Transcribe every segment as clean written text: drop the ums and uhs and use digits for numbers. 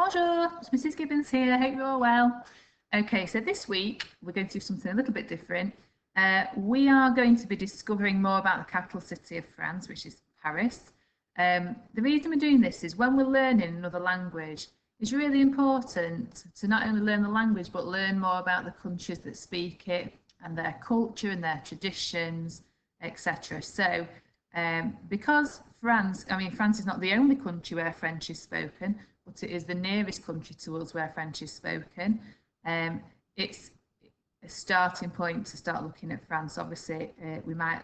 Bonjour, it's Mrs. Gibbons here. I hope you're all well. Okay, so this week we're going to do something a little bit different. We are going to be discovering more about the capital city of France, which is Paris. The reason we're doing this is when we're learning another language, it's really important to not only learn the language, but learn more about the countries that speak it and their culture and their traditions, etc. So because France is not the only country where French is spoken, but it is the nearest country to us where French is spoken. It's a starting point to start looking at France. Obviously, we might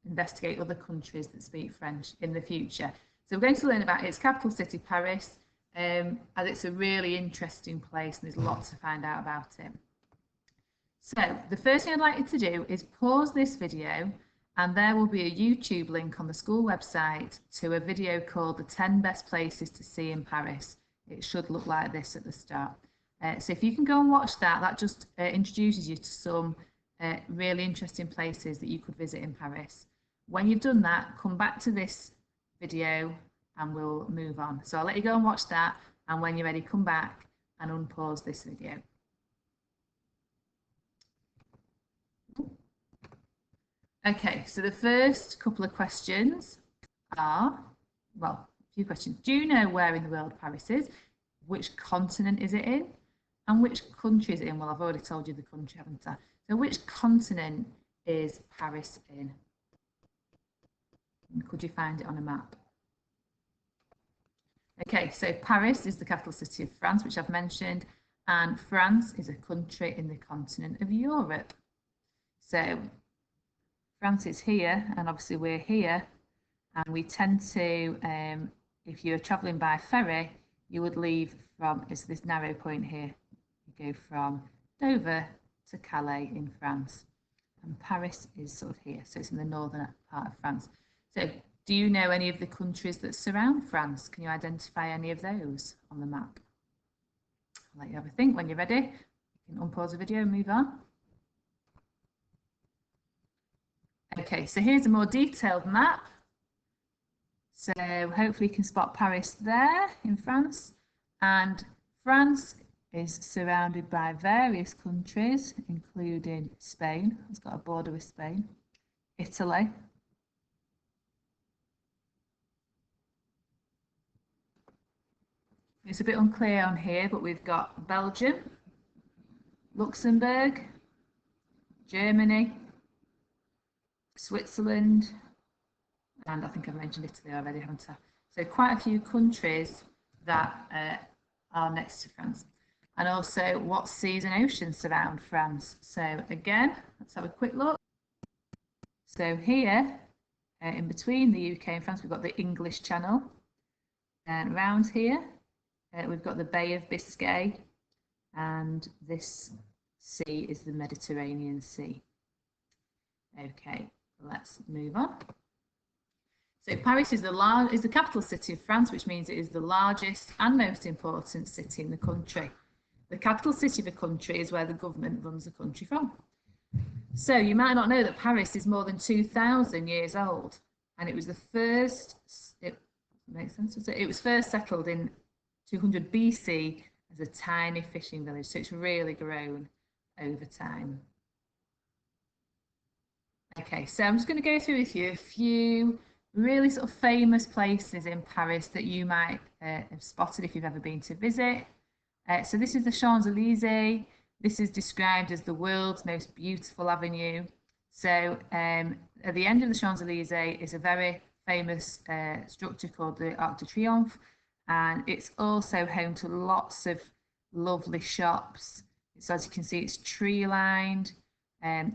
investigate other countries that speak French in the future. So we're going to learn about its capital city, Paris, as it's a really interesting place and there's lots to find out about it. So the first thing I'd like you to do is pause this video, and there will be a YouTube link on the school website to a video called The 10 Best Places to See in Paris. It should look like this at the start. So if you can go and watch that, that just introduces you to some really interesting places that you could visit in Paris. When you've done that, come back to this video and we'll move on. So I'll let you go and watch that, and when you're ready, come back and unpause this video. Okay, so the first couple of questions are, well, a few questions. Do you know where in the world Paris is? Which continent is it in? And which country is it in? Well, I've already told you the country, haven't I? So which continent is Paris in? And could you find it on a map? Okay, so Paris is the capital city of France, which I've mentioned, and France is a country in the continent of Europe. So France is here, and obviously we're here, and we tend to, if you're travelling by ferry, you would leave from, it's this narrow point here, you go from Dover to Calais in France, and Paris is sort of here, so it's in the northern part of France. So do you know any of the countries that surround France? Can you identify any of those on the map? I'll let you have a think. When you're ready, you can unpause the video and move on. Okay, so here's a more detailed map. So hopefully you can spot Paris there in France. And France is surrounded by various countries, including Spain. It's got a border with Spain, Italy. It's a bit unclear on here, but we've got Belgium, Luxembourg, Germany, Switzerland, and I think I've mentioned Italy already, haven't I? So quite a few countries that are next to France. And also, what seas and oceans surround France? So again, let's have a quick look. So here, in between the UK and France, we've got the English Channel. And around here, we've got the Bay of Biscay, and this sea is the Mediterranean Sea. Okay. Let's move on. So Paris is the capital city of France, which means it is the largest and most important city in the country. The capital city of a country is where the government runs the country from. So you might not know that Paris is more than 2,000 years old, and it was the first, it makes sense, it was first settled in 200 BC as a tiny fishing village, so it's really grown over time. Okay, so I'm just going to go through with you a few really sort of famous places in Paris that you might have spotted if you've ever been to visit. So this is the Champs-Élysées. This is described as the world's most beautiful avenue. So at the end of the Champs-Élysées is a very famous structure called the Arc de Triomphe, and it's also home to lots of lovely shops. So as you can see, it's tree-lined.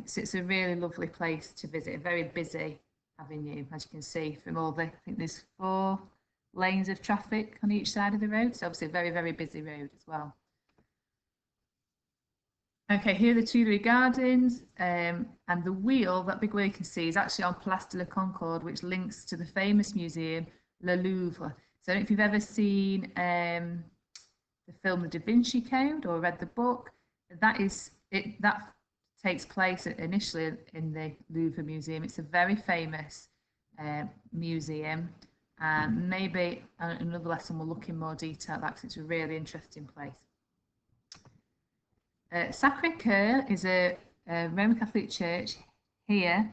So it's a really lovely place to visit, a very busy avenue, as you can see from all the, I think there's 4 lanes of traffic on each side of the road, so obviously a very, very busy road as well. Okay, here are the Tuileries Gardens, and the wheel, that big wheel you can see, is actually on Place de la Concorde, which links to the famous museum, Le Louvre. So I don't know if you've ever seen the film The Da Vinci Code or read the book, that is it. That takes place initially in the Louvre Museum. It's a very famous museum, And maybe another lesson we'll look in more detail at that because it's a really interesting place. Sacre Coeur is a Roman Catholic church here.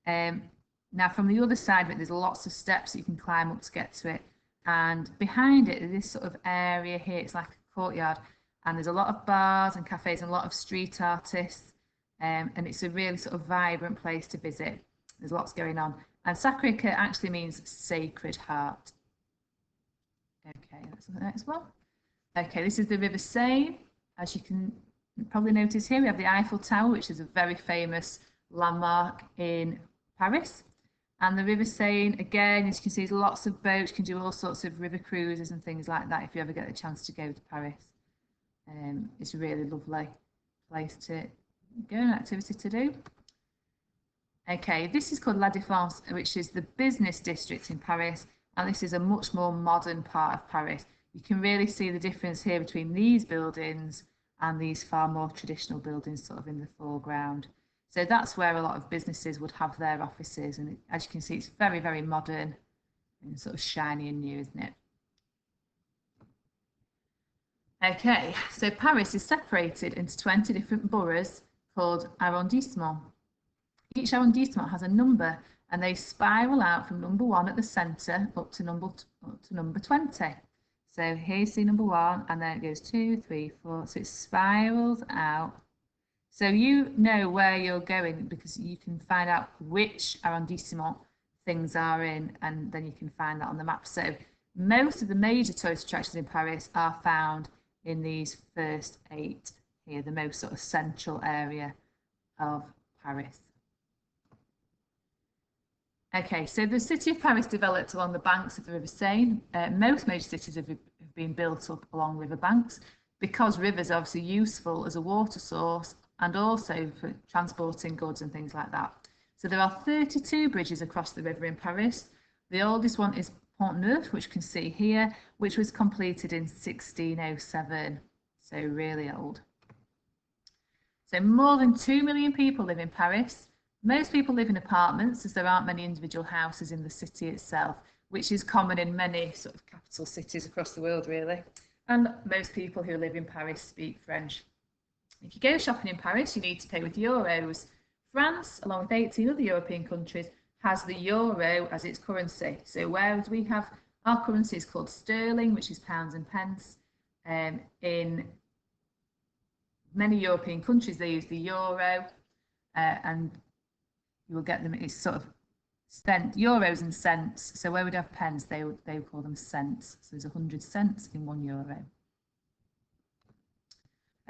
Now from the other side of it, there's lots of steps that you can climb up to get to it. And behind it, this sort of area here, it's like a courtyard. And there's a lot of bars and cafes and a lot of street artists. And it's a really sort of vibrant place to visit. There's lots going on. And Sacre Coeur actually means Sacred Heart. Okay, that's the next one. Okay, this is the River Seine. As you can probably notice here, we have the Eiffel Tower, which is a very famous landmark in Paris. And the River Seine, again, as you can see, there's lots of boats. You can do all sorts of river cruises and things like that if you ever get the chance to go to Paris. It's a really lovely place to go, an activity to do. Okay, this is called La Défense, which is the business district in Paris, and this is a much more modern part of Paris. You can really see the difference here between these buildings and these far more traditional buildings sort of in the foreground. So that's where a lot of businesses would have their offices, and as you can see, it's very, very modern and sort of shiny and new, isn't it? Okay, so Paris is separated into 20 different boroughs called arrondissements. Each arrondissement has a number, and they spiral out from number 1 at the centre up to number 20. So here you see number 1, and then it goes 2, 3, 4. So it spirals out. So you know where you're going because you can find out which arrondissement things are in, and then you can find that on the map. So most of the major tourist attractions in Paris are found in these first 8 here, the most sort of central area of Paris. Okay, so the city of Paris developed along the banks of the River Seine. Most major cities have been built up along river banks because rivers are obviously useful as a water source and also for transporting goods and things like that. So there are 32 bridges across the river in Paris. The oldest one is Pont Neuf, which you can see here, which was completed in 1607, so really old. So more than 2 million people live in Paris. Most people live in apartments as there aren't many individual houses in the city itself, which is common in many sort of capital cities across the world, really. And most people who live in Paris speak French. If you go shopping in Paris, you need to pay with euros. France, along with 18 other European countries, has the euro as its currency. So whereas we have our currency is called sterling, which is pounds and pence, in many European countries they use the euro, and you will get them, it's sort of euros and cents. So where we'd have pence, they would call them cents. So there's 100 cents in €1.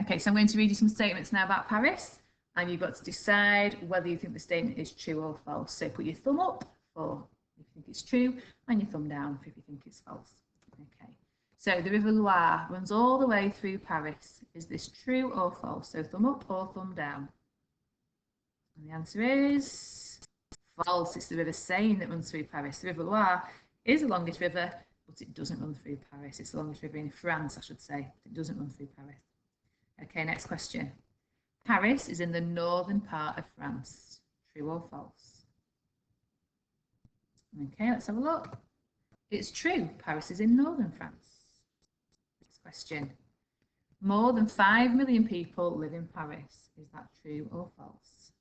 Okay, so I'm going to read you some statements now about Paris, and you've got to decide whether you think the statement is true or false. So put your thumb up for if you think it's true, and your thumb down if you think it's false. Okay, so the River Loire runs all the way through Paris. Is this true or false? So thumb up or thumb down. And the answer is false. It's the River Seine that runs through Paris. The River Loire is the longest river, but it doesn't run through Paris. It's the longest river in France, I should say. It doesn't run through Paris. Okay, next question. Paris is in the northern part of France. True or false? Okay, let's have a look. It's true. Paris is in northern France. Next question. More than 5 million people live in Paris. Is that true or false?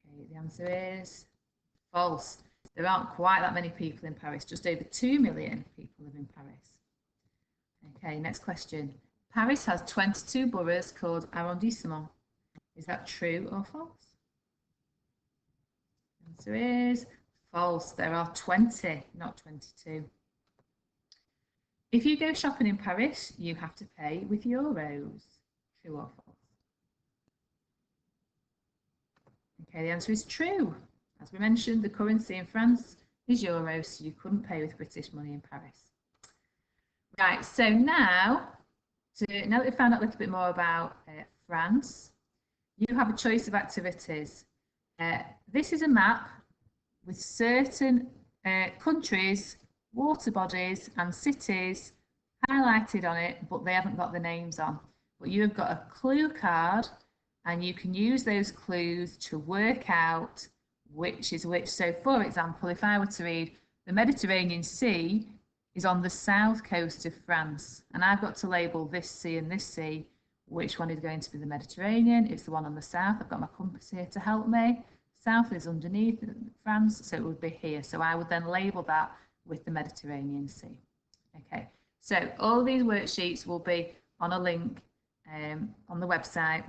Okay, the answer is false. There aren't quite that many people in Paris. Just over 2 million people live in Paris. Okay, next question. Paris has 22 boroughs called arrondissements. Is that true or false? The answer is false. There are 20, not 22. If you go shopping in Paris, you have to pay with euros. True or false? Okay, the answer is true. As we mentioned, the currency in France is euros, so you couldn't pay with British money in Paris. Right, so now that we've found out a little bit more about France, you have a choice of activities. This is a map with certain countries, water bodies and cities highlighted on it, but they haven't got the names on. But you have got a clue card, and you can use those clues to work out which is which. So for example, if I were to read The Mediterranean Sea is on the south coast of France, and I've got to label this sea and this sea. Which one is going to be the Mediterranean? It's the one on the south. I've got my compass here to help me. South is underneath France, so it would be here. So I would then label that with the Mediterranean Sea. Okay, so all these worksheets will be on a link on the website.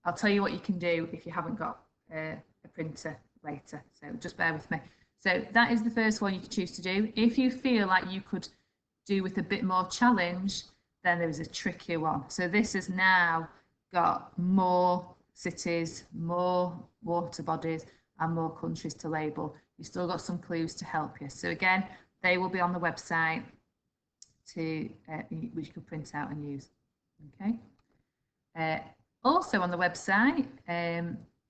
I'll tell you what you can do if you haven't got a printer later, so just bear with me. So that is the first one you can choose to do. If you feel like you could do with a bit more challenge, then there is a trickier one. So this has now got more cities, more water bodies, and more countries to label. You've still got some clues to help you. So again, they will be on the website to which you can print out and use. Okay. Also on the website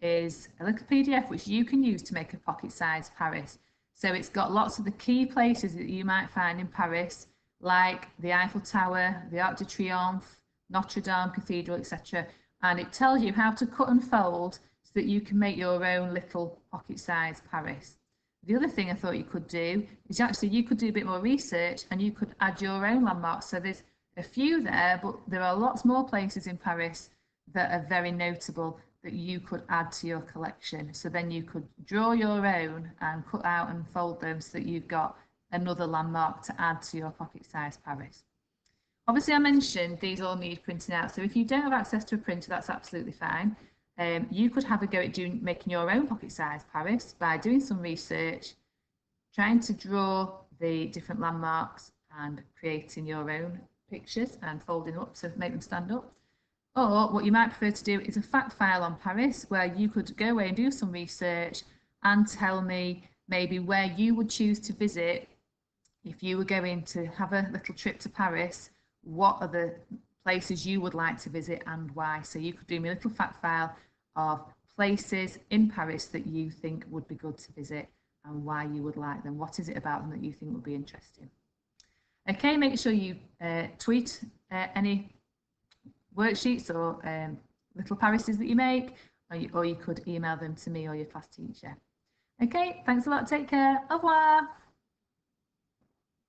is a little PDF which you can use to make a pocket-sized Paris. So it's got lots of the key places that you might find in Paris, like the Eiffel Tower, the Arc de Triomphe, Notre Dame Cathedral, etc. And it tells you how to cut and fold so that you can make your own little pocket-sized Paris. The other thing I thought you could do is actually you could do a bit more research and you could add your own landmarks. So there's a few there, but there are lots more places in Paris that are very notable that you could add to your collection. So then you could draw your own and cut out and fold them so that you've got another landmark to add to your pocket-sized Paris. Obviously, I mentioned these all need printing out. So if you don't have access to a printer, that's absolutely fine. You could have a go at making your own pocket-sized Paris by doing some research, trying to draw the different landmarks and creating your own pictures and folding up to make them stand up. Or what you might prefer to do is a fact file on Paris, where you could go away and do some research and tell me maybe where you would choose to visit if you were going to have a little trip to Paris. What are the places you would like to visit and why? So you could do me a little fact file of places in Paris that you think would be good to visit and why you would like them. What is it about them that you think would be interesting? Okay, make sure you tweet any worksheets or little Parises that you make, or you could email them to me or your class teacher. Okay, thanks a lot. Take care. Au revoir.